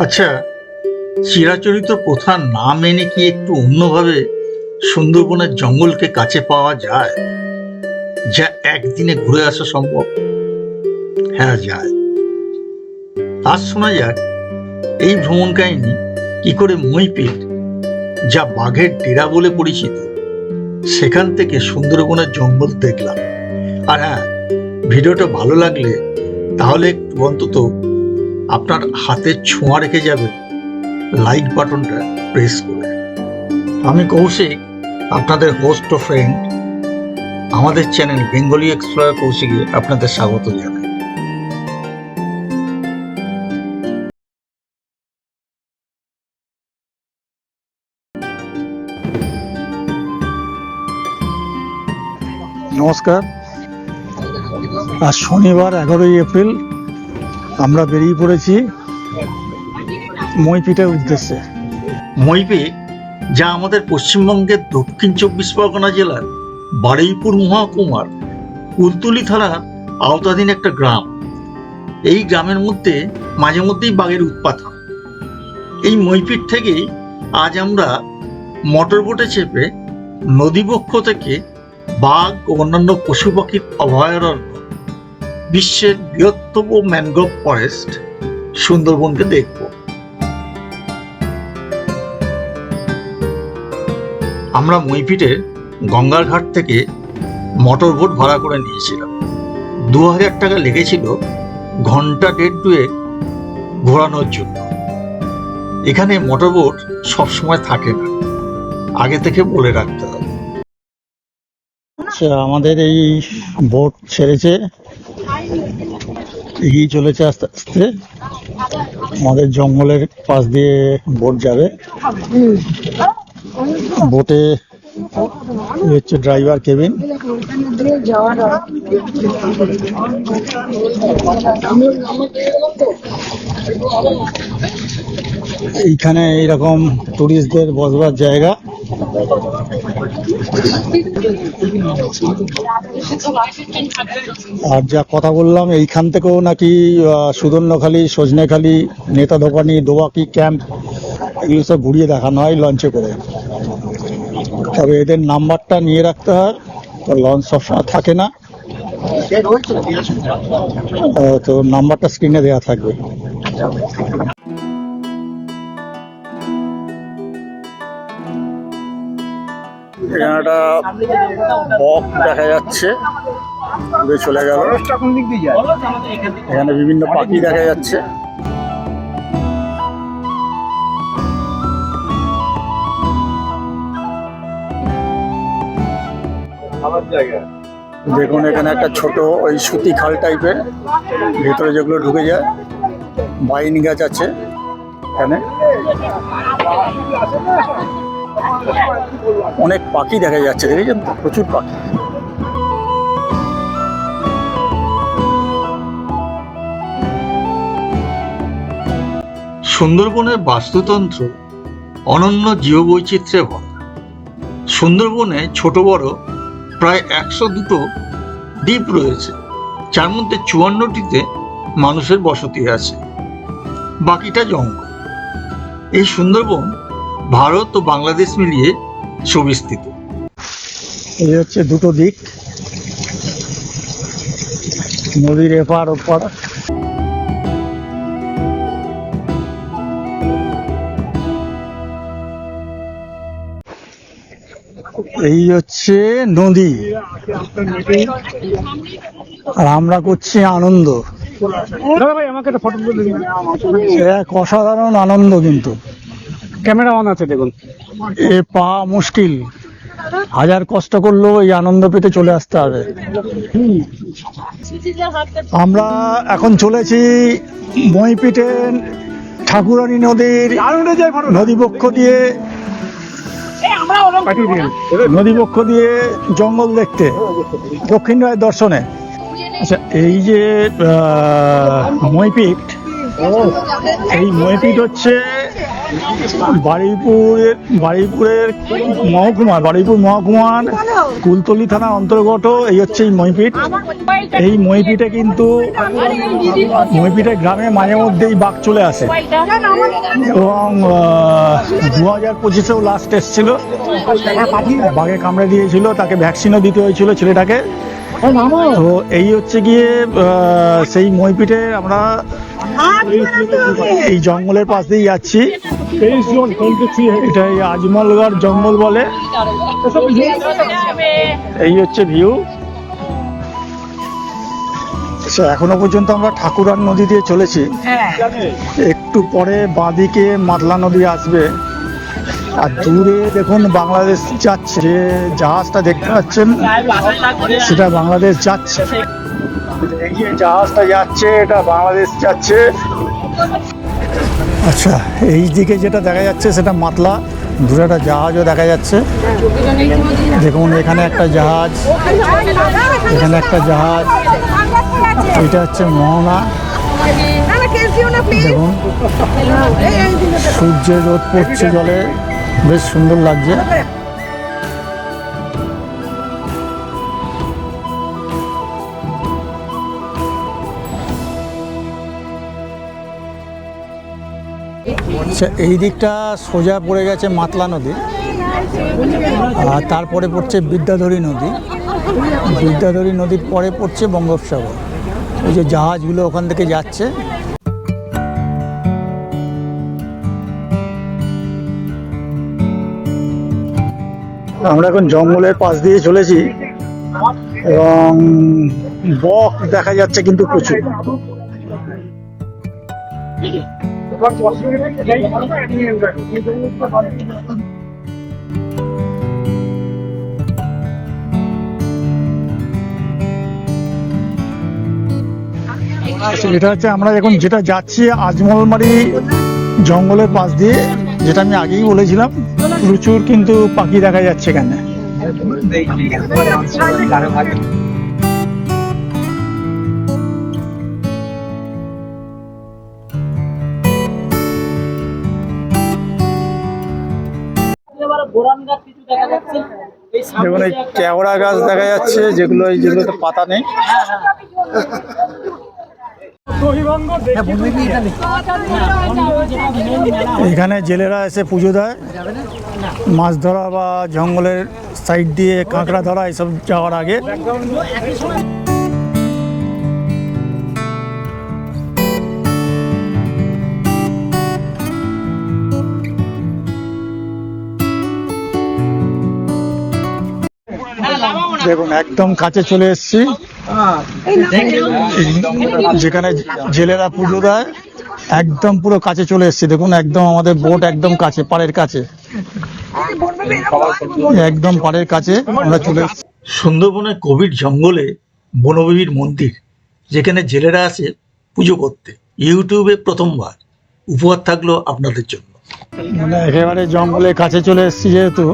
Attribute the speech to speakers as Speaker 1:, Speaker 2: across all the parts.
Speaker 1: আচ্ছা, চিরাচরিত প্রথা না মেনে কি একটু অন্যভাবে সুন্দরবনের জঙ্গলকে কাছে পাওয়া যায়, যা একদিনে ঘুরে আসা সম্ভব? হ্যাঁ, যায়। আজ শোনা যাক এই ভ্রমণ কাহিনী কি করে মইপিট, যা বাঘের ডেরা বলে পরিচিত, সেখান থেকে সুন্দরবনের জঙ্গল দেখলাম। আর হ্যাঁ, ভিডিওটা ভালো লাগলে তাহলে একটু অন্তত আপনার হাতের ছোঁয়া রেখে যাবেন লাইক বাটনটা প্রেস করে। আমি কৌশিক, আপনাদের হোস্ট ও ফ্রেন্ড। আমাদের চ্যানেল বেঙ্গলি এক্সপ্লোরার কৌশিকে আপনাদের স্বাগত জানাই। নমস্কার। আজ শনিবার 11ই এপ্রিল। আমরা বেরিয়ে পড়েছি মইপিটের উদ্দেশ্যে। মইপিট, যা আমাদের পশ্চিমবঙ্গের দক্ষিণ 24 পরগনা জেলার বারুইপুর মহকুমার কুলতলি থানার আওতাধীন একটা গ্রাম। এই গ্রামের মধ্যে মাঝে মধ্যেই বাঘের উৎপাত হয়। এই মইপিট থেকেই আজ আমরা মোটর বোটে চেপে নদীবক্ষ থেকে বাঘ ও অন্যান্য পশু পাখির অভয়ারণ্য, বিশ্বের বৃহত্তম ম্যানগ্রোভ ফরেস্ট সুন্দরবনকে দেখব। আমরা মইপিটের গঙ্গার ঘাট থেকে মোটর বোট ভাড়া করে নিয়েছিলাম। 2000 টাকা লেগেছিল ঘন্টা 1.5 ঘোরানোর জন্য। এখানে মোটর বোট সবসময় থাকে না, আগে থেকে বলে রাখতে হবে। আচ্ছা, আমাদের এই বোট ছেড়েছে, এগিয়ে চলেছে আস্তে আস্তে। আমাদের জঙ্গলের পাশ দিয়ে বোট যাবে। বোটে হচ্ছে ড্রাইভার কেবিন। এইখানে এইরকম টুরিস্টদের বসবার জায়গা। আর যা কথা বললাম, এইখান থেকেও নাকি সুদর্ণখালি, সজনেখালি, নেতা দোকানি, দোবাকি ক্যাম্প, এগুলো সব ঘুরিয়ে দেখানো হয় লঞ্চে করে। তবে এদের নাম্বারটা নিয়ে রাখতে হয়, তো লঞ্চ সবসময় থাকে না, তো নাম্বারটা স্ক্রিনে দেওয়া থাকবে। এখানে একটা বক দেখা যাচ্ছে, উড়ে চলে গেল। এখানে বিভিন্ন পাখি দেখা যাচ্ছে। দেখুন, এখানে একটা ছোট ওই সুতি খাল টাইপের, ভেতরে যেগুলো ঢুকে যায়। বাইন গাছ আছে এখানে। অনেক পাখি দেখা যাচ্ছে, দেখেছেন তো, প্রচুর পাখি। সুন্দরবনের বাস্তুতন্ত্র অনন্য জীববৈচিত্র্যে ভরা। সুন্দরবনে ছোট বড় প্রায় 102টো দ্বীপ রয়েছে, যার মধ্যে 54টিতে মানুষের বসতি আছে, বাকিটা জঙ্গল। এই সুন্দরবন ভারত ও বাংলাদেশ মিলিয়ে সুবিস্তৃত। এই হচ্ছে দুটো দিক, নদীর এপার ওপার। এই হচ্ছে নদী, আর আমরা করছি আনন্দ। এক অসাধারণ আনন্দ, কিন্তু
Speaker 2: ক্যামেরা অন আছে, দেখুন।
Speaker 1: এ পাওয়া মুশকিল, হাজার কষ্ট করলেও এই আনন্দ পেতে চলে আসতে হবে। আমরা এখন চলেছি মইপিটের ঠাকুরানী নদীর নদীবক্ষ দিয়ে জঙ্গল দেখতে, দক্ষিণ রায় দর্শনে। আচ্ছা, এই যে মইপিট, এই মইপিট হচ্ছে
Speaker 3: বারুইপুরের বারুইপুর মহকুমার কুলতলি থানা অন্তর্গত এই হচ্ছে এই মইপিট। এই মইপিটে কিন্তু মইপিটের গ্রামে মাঝে মধ্যেই বাঘ চলে আসে এবং 2025-এও লাস্ট এসেছিল, বাঘে কামড়ে দিয়েছিল, তাকে ভ্যাকসিনও দিতে হয়েছিল ছেলেটাকে। তো এই হচ্ছে গিয়ে সেই মইপিটে আমরা এই জঙ্গলের পাশ দিয়ে যাচ্ছি। এটা এই আজমলগড় জঙ্গল বলে। এই হচ্ছে ভিউ। এখনো পর্যন্ত আমরা ঠাকুরার নদী দিয়ে চলেছি, একটু পরে বাঁদিকে মাতলা নদী আসবে। আর দূরে দেখুন বাংলাদেশ যাচ্ছে, যে জাহাজটা দেখতে পাচ্ছেন সেটা বাংলাদেশ যাচ্ছে। এই যে জাহাজটা যাচ্ছে এটা বাংলাদেশ যাচ্ছে। আচ্ছা, এই দিকে যেটা দেখা যাচ্ছে সেটা মাতলা, দূরে একটা জাহাজও দেখা যাচ্ছে। দেখুন এখানে একটা জাহাজ, এখানে একটা জাহাজ, এটা হচ্ছে মোহনা। দেখুন সূর্যের রোদ পড়ছে জলে, বেশ সুন্দর লাগছে। এই দিকটা সোজা পড়ে গেছে মাতলা নদী, আর তারপরে পড়ছে বিদ্যাধরী নদী। বিদ্যাধরী নদীর পরে পড়ছে বঙ্গোপসাগর। এই যে জাহাজগুলো ওখান থেকে যাচ্ছে। আমরা এখন জঙ্গলের পাশ দিয়ে চলেছি এবং বক দেখা যাচ্ছে কিন্তু প্রচুর। এটা হচ্ছে আমরা এখন যেটা যাচ্ছি আজমলমারি জঙ্গলের পাশ দিয়ে, যেটা আমি আগেই বলেছিলাম। প্রচুর কিন্তু পাখি দেখা যাচ্ছে এখানে। দেখুন এই কেওড়া গাছ দেখা যাচ্ছে, যেগুলোতে পাতা নেই। এখানে জেলেরা এসে পুজো দেয়, মাছ ধরা বা জঙ্গলের সাইড দিয়ে কাঁকড়া ধরা এসব যাওয়ার আগে। দেখুন একদম কাছে চলে এসেছি, যেখানে জেলেরা পুজো দেয়, একদম পুরো কাছে চলে এসেছি। দেখুন একদম আমাদের বোট একদম কাছে, পাড়ের কাছে, একদম পাড়ের কাছে আমরা চলে এসেছি।
Speaker 1: সুন্দরবনের গভীর জঙ্গলে বনবিবির মন্দির, যেখানে জেলেরা আসে পুজো করতে। ইউটিউবে প্রথমবার, উপহার থাকলো আপনাদের জন্য।
Speaker 3: মানে একেবারে জঙ্গলের কাছে চলে এসেছি, যেহেতু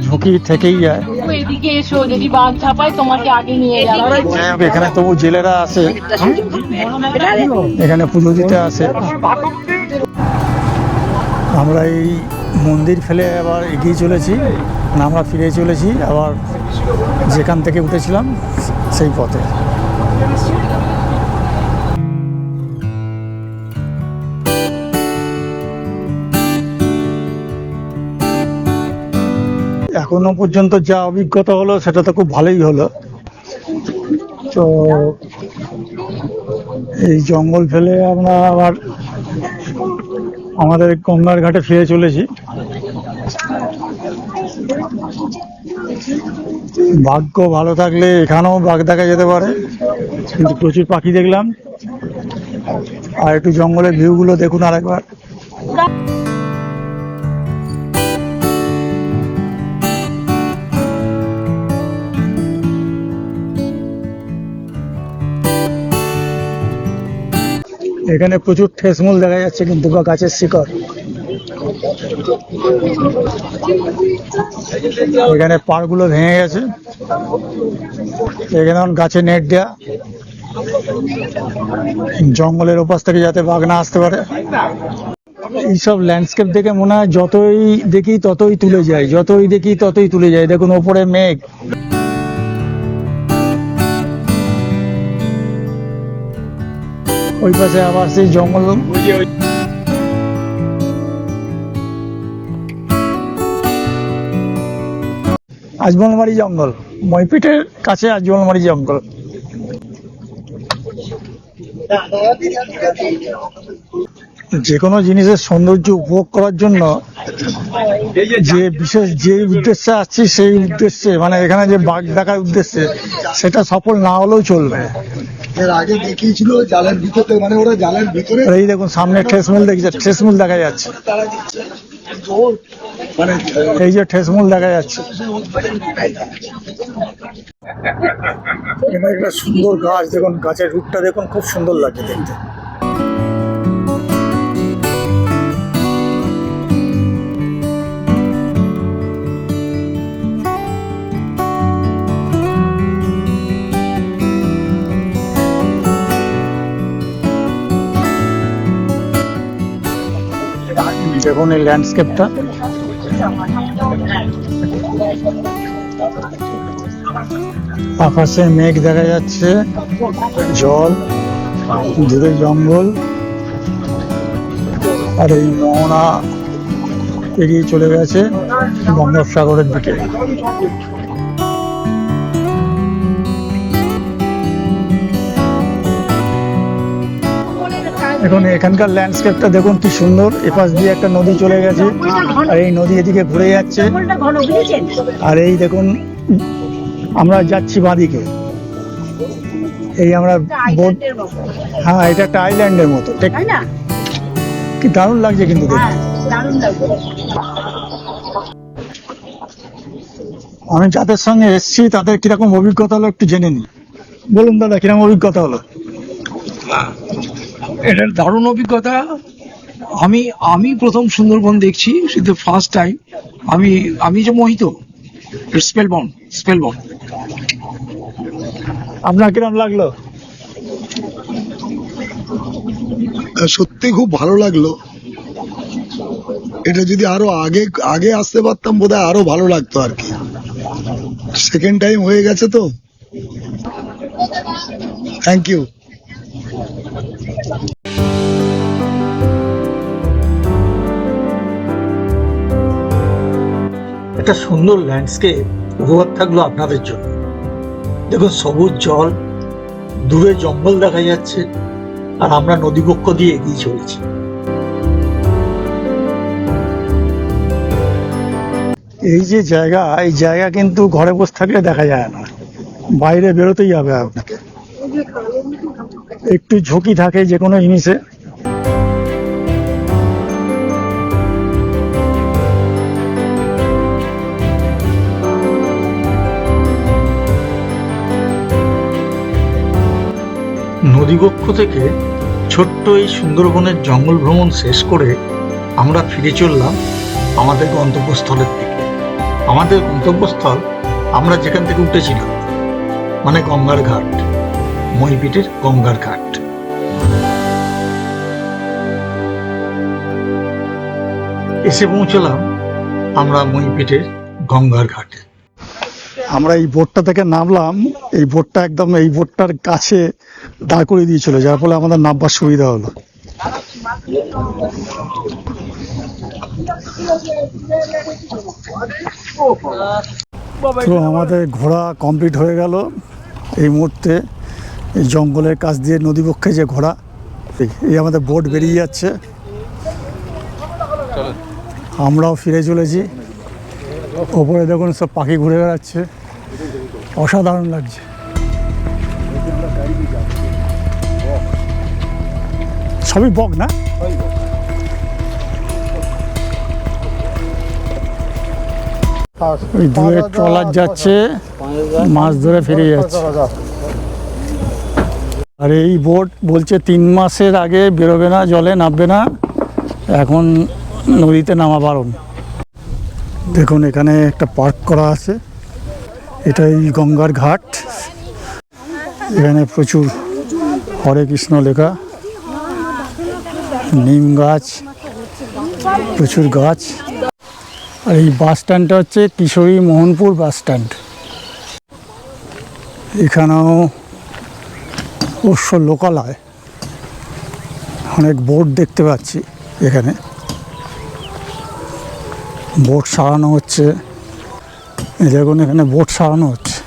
Speaker 3: ঝুঁকি থেকেই যায়।
Speaker 4: এদিকে এসো, যদি বাঘ ঝাপায় তোমাকে আগে নিয়ে যাবে।
Speaker 3: এখানে তবু জেলেরা আসে, এখানে পুজো দিতে আসে। আমরা এই মন্দির ফেলে আবার এগিয়ে চলেছি, আমরা ফিরে চলেছি আবার যেখান থেকে উঠেছিলাম সেই পথে। এখনো পর্যন্ত যা অভিজ্ঞতা হলো সেটা তো খুব ভালোই হলো। তো এই জঙ্গল ফেলে আমরা আবার আমাদের গঙ্গার ঘাটে ফিরে চলেছি। ভাগ্য ভালো থাকলে এখানেও বাঘ দেখা যেতে পারে, কিন্তু প্রচুর পাখি দেখলাম। আর একটু জঙ্গলের ভিউগুলো দেখুন আরেকবার। এখানে প্রচুর ঠেসমূল দেখা যাচ্ছে কিন্তু, বা গাছের শিকড়। এখানে পাড়গুলো ভেঙে গেছে, এখানে গাছে নেট দেয়া, জঙ্গলের ওপাশ থেকে যাতে বাঘ না আসতে পারে। এইসব ল্যান্ডস্কেপ দেখে মনে হয় যতই দেখি ততই তুলে যায়, যতই দেখি ততই তুলে যায়। দেখুন ওপরে মেঘ, ওই পাশে আবার সেই জঙ্গল। আজমলমারি জঙ্গল, মইপিটের কাছে আজমলমারি জঙ্গল। যে কোনো জিনিসের সৌন্দর্য উপভোগ করার জন্য যে বিশেষ যে উদ্দেশ্যে আসছি সেই উদ্দেশ্যে, মানে এখানে যে বাঘ দেখার উদ্দেশ্যে, সেটা সফল না হলেও চলবে।
Speaker 5: এর আগে দেখিয়েছিল জালের ভিতরে, মানে ওরা জালের ভিতরে।
Speaker 3: এই দেখুন সামনে ঠেসমূল দেখছে, ঠেসমূল দেখা যাচ্ছে,
Speaker 5: মানে
Speaker 3: এই যে ঠেসমূল দেখা যাচ্ছে। এখানে একটা সুন্দর গাছ, দেখুন গাছের রূপটা দেখুন, খুব সুন্দর লাগছে দেখতে। দেখুন এই ল্যান্ডস্কেপটা, আকাশে মেঘ দেখা যাচ্ছে, জল, দূরে জঙ্গল, আর এই মোহনা এগিয়ে চলে গেছে বঙ্গোপসাগরের দিকে। এখন এখানকার ল্যান্ডস্কেপটা দেখুন কি সুন্দর। এপাশ দিয়ে একটা নদী চলে গেছে, আর এই নদী এদিকে ঘুরে যাচ্ছে। আর এই দেখুন আমরা যাচ্ছি বাঁদিকে, এই আমরা বোট, হ্যাঁ এটা একটা আইল্যান্ডের মতো, ঠিক কি দারুণ লাগছে কিন্তু দেখতে। আমি যাদের সঙ্গে এসেছি তাদের কিরকম অভিজ্ঞতা হলো একটু জেনে নিই। বলুন দাদা, কিরকম অভিজ্ঞতা হলো?
Speaker 6: এটার দারুণ অভিজ্ঞতা। আমি প্রথম সুন্দরবন দেখছি, সেটা ফার্স্ট টাইম। আমি যে মোহিত, স্পেলবাউন্ড।
Speaker 3: আপনার কিরকম লাগলো?
Speaker 5: সত্যি খুব ভালো লাগলো। এটা যদি আরো আগে আসতে পারতাম বোধহয় আরো ভালো লাগতো আর কি। সেকেন্ড টাইম হয়ে গেছে তো। Thank you.
Speaker 1: একটা সুন্দর ল্যান্ডস্কেপ উপহার থাকলো আপনাদের জন্য। দেখুন সবুজ জল, দূরে জঙ্গল দেখা যাচ্ছে, আর আমরা নদীবক্ষ দিয়ে এগিয়ে চলেছি।
Speaker 3: এই যে জায়গা, এই জায়গা কিন্তু ঘরে বসে থাকলে দেখা যায় না, বাইরে বেরোতেই হবে আপনাকে। একটু ঝুঁকি থাকে যে কোনো জিনিসে।
Speaker 1: নদীবক্ষ থেকে ছোট্ট এই সুন্দরবনের জঙ্গল ভ্রমণ শেষ করে আমরা ফিরে চললাম আমাদের গন্তব্যস্থলের দিকে। আমাদের গন্তব্যস্থল আমরা যেখান থেকে উঠেছিলাম, মানে গঙ্গার ঘাট, মইপিটের গঙ্গার ঘাট। এসে পৌঁছলাম আমরা মইপিটের গঙ্গার ঘাটে।
Speaker 3: আমরা এই বোটটা থেকে নামলাম, এই বোটটা একদম এই বোটটার কাছে দাঁড় করে দিয়েছিল, যার ফলে আমাদের নামবার সুবিধা হলো। তো আমাদের ঘোরা কমপ্লিট হয়ে গেল। এই মুহূর্তে এই জঙ্গলের কাছ দিয়ে নদীবক্ষে যে ঘোরা, এই আমাদের বোট বেরিয়ে যাচ্ছে, আমরাও ফিরে চলেছি। ওপরে দেখুন সব পাখি ঘুরে বেড়াচ্ছে, অসাধারণ লাগছে। সবই বক না? ওই দূরে ট্রলার যাচ্ছে, মাছ ধরে ফিরে যাচ্ছে। আর এই বোট বলছে 3 মাসের আগে বেরোবে না, জলে নামবে না, এখন নদীতে নামা বারণ। দেখুন এখানে একটা পার্ক করা আছে, এটাই গঙ্গার ঘাট। এখানে প্রচুর হরে কৃষ্ণ লেখা, নিম গাছ, প্রচুর গাছ। আর এই বাস স্ট্যান্ডটা হচ্ছে কিশোরী মোহনপুর বাস স্ট্যান্ড। এখানেও অবশ্য লোকালয়, অনেক বোট দেখতে পাচ্ছি এখানে, বোট সারানো হচ্ছে। এই দেখুন এখানে বোট সারানো হচ্ছে,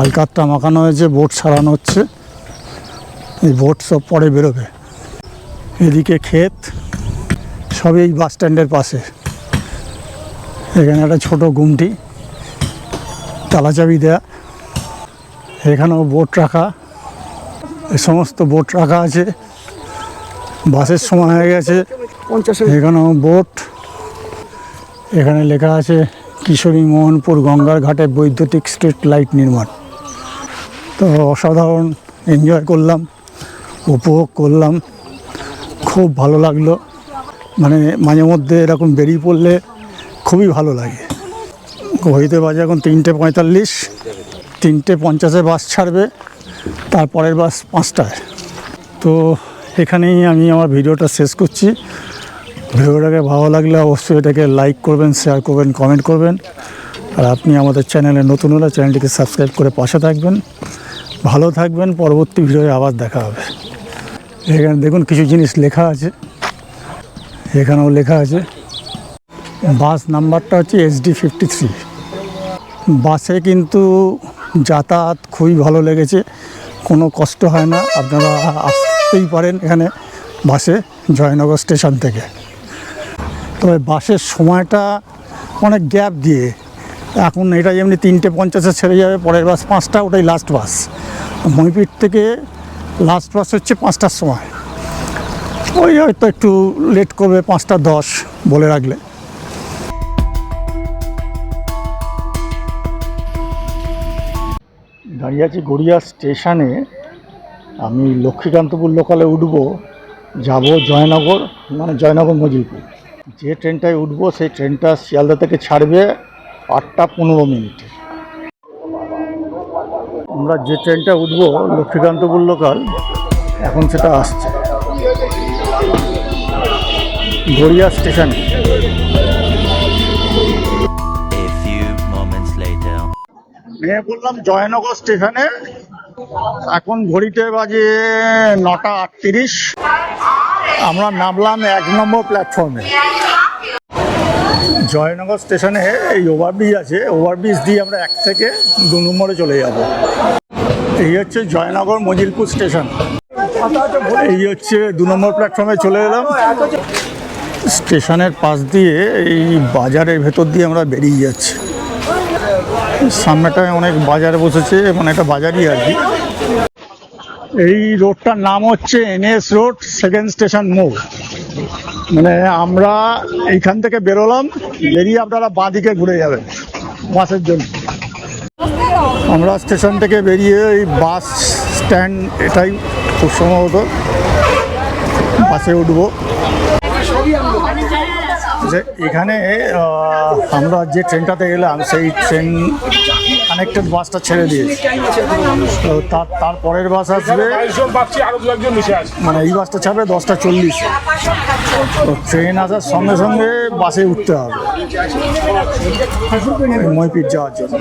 Speaker 3: আলকাতটা মাখানো হয়েছে, বোট সারানো হচ্ছে। এই বোট সব পরে বেরোবে। এদিকে ক্ষেত, সবই এই বাস স্ট্যান্ডের পাশে। এখানে একটা ছোট গুমটি, তালা চাবি দেয়া। এখানেও বোট রাখা, এই সমস্ত বোট রাখা আছে। বাসের সময় হয়ে গেছে, এখানেও বোট। এখানে লেখা আছে কিশোরী মোহনপুর গঙ্গার ঘাটে বৈদ্যুতিক স্ট্রিট লাইট নির্মাণ। তো অসাধারণ এনজয় করলাম, উপভোগ করলাম, খুব ভালো লাগলো। মানে মাঝে মধ্যে এরকম বেরিয়ে পড়লে খুবই ভালো লাগে। ঘড়িতে বাজে এখন 3:45, 3:50 বাস ছাড়বে, তারপরের বাস 5টায়। তো এখানেই আমি আমার ভিডিওটা শেষ করছি। ভিডিওটাকে ভালো লাগলে অবশ্যই এটাকে লাইক করবেন, শেয়ার করবেন, কমেন্ট করবেন। আর আপনি আমাদের চ্যানেলে নতুন হলে চ্যানেলটিকে সাবস্ক্রাইব করে পাশে থাকবেন। ভালো থাকবেন, পরবর্তী ভিডিওয়ে আবার দেখা হবে। এখানে দেখুন কিছু জিনিস লেখা আছে, এখানেও লেখা আছে। বাস নাম্বারটা হচ্ছে SD53। বাসে কিন্তু যাতায়াত খুবই ভালো লেগেছে, কোনো কষ্ট হয় না। আপনারা আসতেই পারেন এখানে বাসে জয়নগর স্টেশন থেকে। তবে বাসের সময়টা অনেক গ্যাপ দিয়ে, এখন এটা যেমনি 3:50 ছেড়ে যাবে, পরের বাস 5টা, ওটাই লাস্ট বাস। মইপিট থেকে লাস্ট বাস হচ্ছে 5টার সময়। ওই হয়তো একটু লেট করবে, 5:10 বলে রাখলে। দাঁড়িয়ে আছি গড়িয়া স্টেশনে। আমি লক্ষ্মীকান্তপুর লোকালে উঠবো, যাব জয়নগর, মানে জয়নগর মজিলপুর। যে ট্রেনটায় উঠবো সেই ট্রেনটা শিয়ালদা থেকে ছাড়বে 8:15। আমরা যে ট্রেনটা উঠবো লক্ষ্মীকান্তপুর লোকাল, এখন সেটা আসছে গড়িয়া স্টেশনে। নেমে পড়লাম জয়নগর স্টেশনে। এখন ঘড়িতে বাজে 9:38। আমরা নামলাম 1 নম্বর প্ল্যাটফর্মে। জয়নগর স্টেশনে এই ওভারব্রিজ আছে, ওভারব্রিজ দিয়ে আমরা 1 থেকে 2 নম্বরে চলে যাব। এই হচ্ছে জয়নগর মজিলপুর স্টেশন। এই হচ্ছে 2 নম্বর প্ল্যাটফর্মে চলে এলাম। স্টেশনের পাশ দিয়ে এই বাজারের ভেতর দিয়ে আমরা বেরিয়ে যাচ্ছি। সামনেটায় অনেক বাজার বসেছে, মানে একটা বাজারই আর কি। এই রোডটার নাম হচ্ছে NS রোড, সেকেন্ড স্টেশন মোড়। মানে আমরা এইখান থেকে বেরোলাম, বেরিয়ে আপনারা বাঁদিকে ঘুরে যাবেন বাসের জন্য। আমরা স্টেশন থেকে বেরিয়ে এই বাস স্ট্যান্ড, এটাই খুব সম্ভবত, বাসে উঠবো। যে এখানে আমরা যে ট্রেনটাতে এলাম সেই ট্রেন কানেক্টেড বাসটা ছেড়ে দিয়েছে। তো তার পরের বাস আসবে, মানে এই বাসটা ছাড়বে 10:40। তো ট্রেন আসার সঙ্গে সঙ্গে বাসে উঠতে হবে মইপিট যাওয়ার জন্য।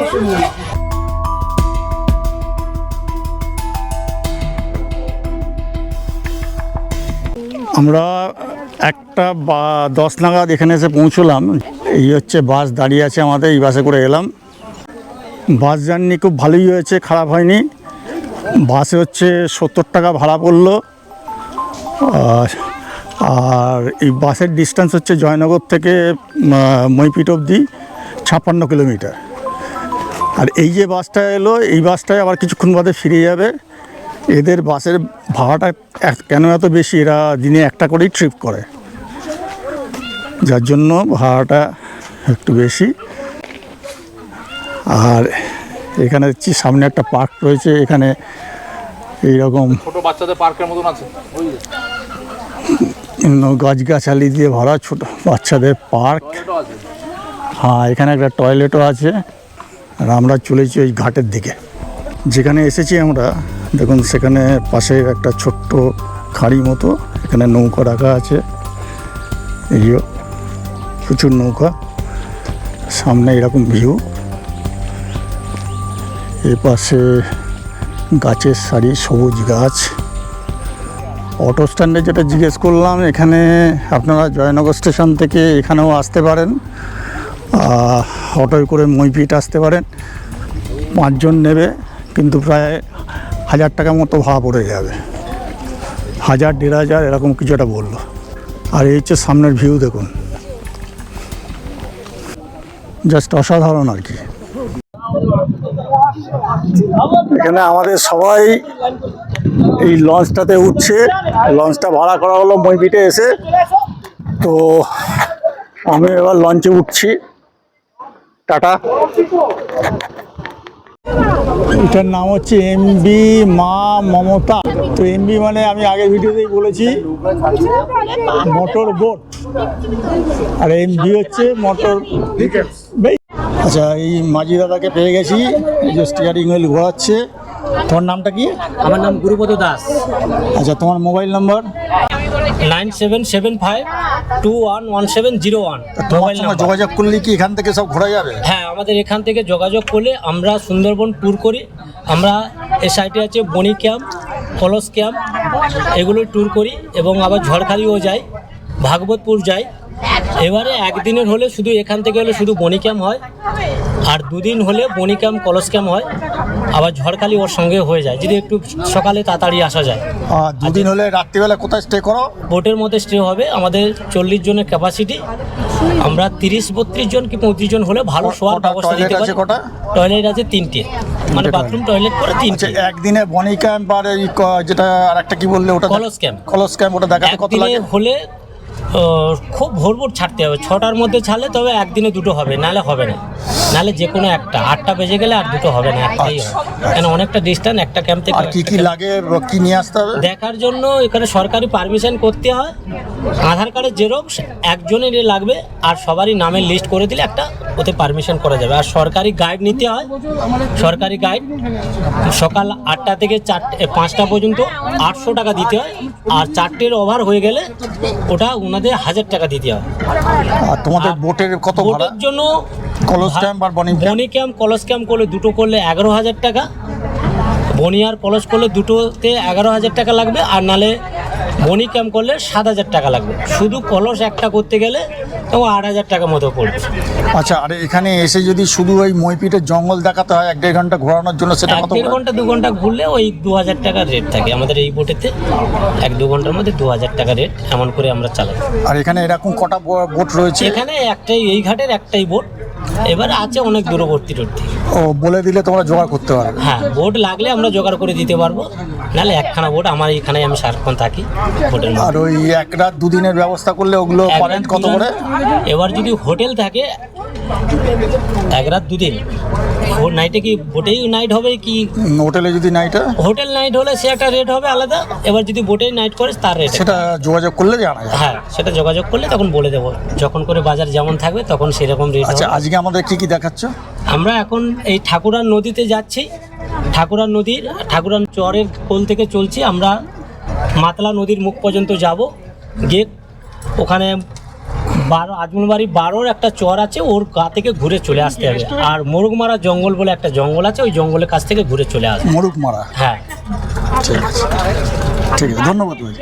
Speaker 3: আমরা 1:10 নাগাদ এখানে এসে পৌঁছলাম। এই হচ্ছে বাস দাঁড়িয়ে আছে আমাদের, এই বাসে করে এলাম। বাস জার্নি খুব ভালোই হয়েছে, খারাপ হয়নি। বাসে হচ্ছে 70 টাকা ভাড়া পড়লো। আর এই বাসের ডিস্টেন্স হচ্ছে জয়নগর থেকে মইপিট অবধি 56 কিলোমিটার। আর এই যে বাসটা এলো, এই বাসটায় আবার কিছুক্ষণ বাদে ফিরে যাবে। এদের বাসের ভাড়াটা কেন এত বেশি, এরা দিনে একটা করেই ট্রিপ করে, যার জন্য ভাড়াটা একটু বেশি। আর এখানে দেখছি সামনে একটা পার্ক রয়েছে, এখানে এইরকম
Speaker 7: ছোট বাচ্চাদের পার্কের মতন আছে,
Speaker 3: গাছগাছালি দিয়ে ভরা ছোট বাচ্চাদের পার্ক। হ্যাঁ, এখানে একটা টয়লেটও আছে। আর আমরা চলেছি ওই ঘাটের দিকে যেখানে এসেছি আমরা। দেখুন সেখানে পাশে একটা ছোট্ট খাঁড়ি মতো, এখানে নৌকা রাখা আছে, এই যে প্রচুর নৌকা, সামনে এরকম ভিউ, এ পাশে গাছের সারি, সবুজ গাছ। অটো স্ট্যান্ডে যেটা জিজ্ঞেস করলাম, এখানে আপনারা জয়নগর স্টেশন থেকে এখানেও আসতে পারেন, অটোয় করে মইপিট আসতে পারেন। 5 জন নেবে, কিন্তু প্রায় 1000 টাকা মতো ভাড়া পড়ে যাবে, 1000-1500 এরকম কিছু একটা বললো। আর এই হচ্ছে সামনের ভিউ, দেখুন, জাস্ট অসাধারণ আর কি। এখানে আমাদের সবাই এই লঞ্চটাতে উঠছে, লঞ্চটা ভাড়া করা হলো মইপিটে এসে। তো আমি এবার লঞ্চে উঠছি, টাটা। এটার নাম হচ্ছে এমবি মা মমতা। তো এমবি মানে আমি আগের ভিডিওতেই বলেছি মোটর বোট, আর এমবি হচ্ছে মোটর। আচ্ছা, এই মাঝি দাদাকে পেয়ে গেছি, এই যে স্টিয়ারিং হুইল ঘোরাচ্ছে। তোমার নামটা কি?
Speaker 2: আমার নাম গুরুপদ দাস।
Speaker 3: আচ্ছা, তোমার মোবাইল নাম্বার?
Speaker 2: 9775211701।
Speaker 3: তোমার সঙ্গে যোগাযোগ করলে কি এখান থেকে সব ঘোরা যাবে?
Speaker 2: হ্যাঁ, আমাদের এখান থেকে যোগাযোগ করলে আমরা সুন্দরবন ট্যুর করি। আমরা এই সাইডে আছে বনি ক্যাম্প, কলস ক্যাম্প, এগুলো ট্যুর করি, এবং আবার ঝড়খালিও যাই, ভাগবতপুর যাই। এবারে একদিনের হলে শুধু এখান থেকে হলে শুধু বনি ক্যাম্প হয়, আর 2 দিন হলে বনি ক্যাম্প কলস ক্যাম্প হয়, আবার ঝড়খালি ওর সঙ্গে হয়ে যায় যদি একটু সকালে তাড়াতাড়ি আসা যায়।
Speaker 3: 2 দিন হলে রাত্রিবেলা কোথায় স্টে করো?
Speaker 2: বোটের মধ্যে স্টে হবে। আমাদের 40 জনের ক্যাপাসিটি, আমরা 30-32 জন কি 35 জন হলে ভালো শোয়ার ব্যবস্থা দিতে পারি। টয়লেট আছে 3টে, মানে বাথরুম টয়লেট করে 3টে।
Speaker 3: একদিনে বনি ক্যাম্প আর এই যেটা আরেকটা কি বললে ওটা?
Speaker 2: কলস ক্যাম্প।
Speaker 3: কলস ক্যাম্প, ওটা দেখাতে কত লাগে?
Speaker 2: হলে খুব ভোর ছাড়তে হবে, 6টার মধ্যে ছাড়লে তবে একদিনে 2টো হবে, নাহলে হবে না। নাহলে যে কোনো একটা, 8টা বেজে গেলে আর 2টো হবে না, একটাই হবে, কেন অনেকটা ডিস্টেন্স একটা ক্যাম্প থেকে।
Speaker 3: আর কি কি লাগে, কি নিয়ে আসতে হবে?
Speaker 2: দেখার জন্য এখানে সরকারি পারমিশন করতে হয়, আধার কার্ডের জেরক্স একজনের লাগবে, আর সবারই নামের লিস্ট করে দিলে একটা ওতে পারমিশন করা যাবে। আর সরকারি গাইড নিতে হয়, সরকারি গাইড সকাল 8টা থেকে 5টা পর্যন্ত 800 টাকা দিতে হয়, আর 4টের ওভার হয়ে গেলে ওটা ওনাদের 1000 টাকা দিতে হয়।
Speaker 3: আর তোমাদের বোটের কত ভাড়া?
Speaker 2: বোটের জন্য
Speaker 3: কলস ক্যাম্প আর বনি
Speaker 2: ক্যাম্প কলস ক্যাম্প করলে 2টো করলে 11,000 টাকা, বনি আর কলস করলে 2টোতে 11,000 টাকা লাগবে, আর নালে বনি ক্যাম্প করলে 7,000 টাকা লাগবে। শুধু কলস একটা করতে গেলে তো 8,000 টাকা মতো পড়বে।
Speaker 3: আচ্ছা, আর এখানে এসে যদি শুধু ওই মইপিটের জঙ্গল দেখাতে হয় 1-1.5 ঘন্টা ঘোরানোর জন্য, সেটা কত?
Speaker 2: 1-1.5 ঘন্টা 2 ঘন্টা ঘুরলে ওই 2,000 টাকার রেট থাকে আমাদের এই বোটেতে। 1-2 ঘন্টার মধ্যে 2,000 টাকা রেট, এমন করে আমরা চালাই।
Speaker 3: আর এখানে এরকম কটা বোট রয়েছে?
Speaker 2: এখানে একটাই, এই ঘাটের একটাই বোট, এবারে আছে অনেক দূরবর্তী টর্তি।
Speaker 3: ও, বলে দিলে তোমরা জোগাড় করতে পারবে?
Speaker 2: হ্যাঁ, বোট লাগলে আমরা জোগাড় করে দিতে পারবো, নাহলে একখানা বোট আমার এখানে, আমি সারাক্ষণ থাকি বোটের মধ্যে।
Speaker 3: আর ওই 1 রাত 2 দিনের ব্যবস্থা করলে ওগুলো পারেন কত করে?
Speaker 2: এবার যদি হোটেল থাকে 1 রাত 2 দিন, নাইটে কি বোটেই নাইট হবে কি?
Speaker 3: হোটেলে যদি নাইটে,
Speaker 2: হোটেল নাইট হলে সে একটা রেট হবে আলাদা, এবার যদি বোটেই নাইট করে তার রেট।
Speaker 3: সেটা যোগাযোগ করলে জানা যায়?
Speaker 2: হ্যাঁ, সেটা যোগাযোগ করলে তখন বলে দেবো, যখন করে বাজার যেমন থাকবে তখন সেরকম রেট।
Speaker 3: আচ্ছা, আজকে আমাদের কি কি দেখাচ্ছ?
Speaker 2: আমরা এখন এই ঠাকুরান নদীতে যাচ্ছি, ঠাকুরান চরের কোল থেকে চলছি, আমরা মাতলা নদীর মুখ পর্যন্ত যাব, গিয়ে ওখানে আজমলবাড়ি 12 একটা চর আছে, ওর গা থেকে ঘুরে চলে আসতে হবে। আর মোরগমারা জঙ্গল বলে একটা জঙ্গল আছে, ওই জঙ্গলের কাছ থেকে ঘুরে চলে আসবে।
Speaker 3: মোরগমারা?
Speaker 2: হ্যাঁ,
Speaker 3: ঠিক আছে, ঠিক আছে, ধন্যবাদ ভাই।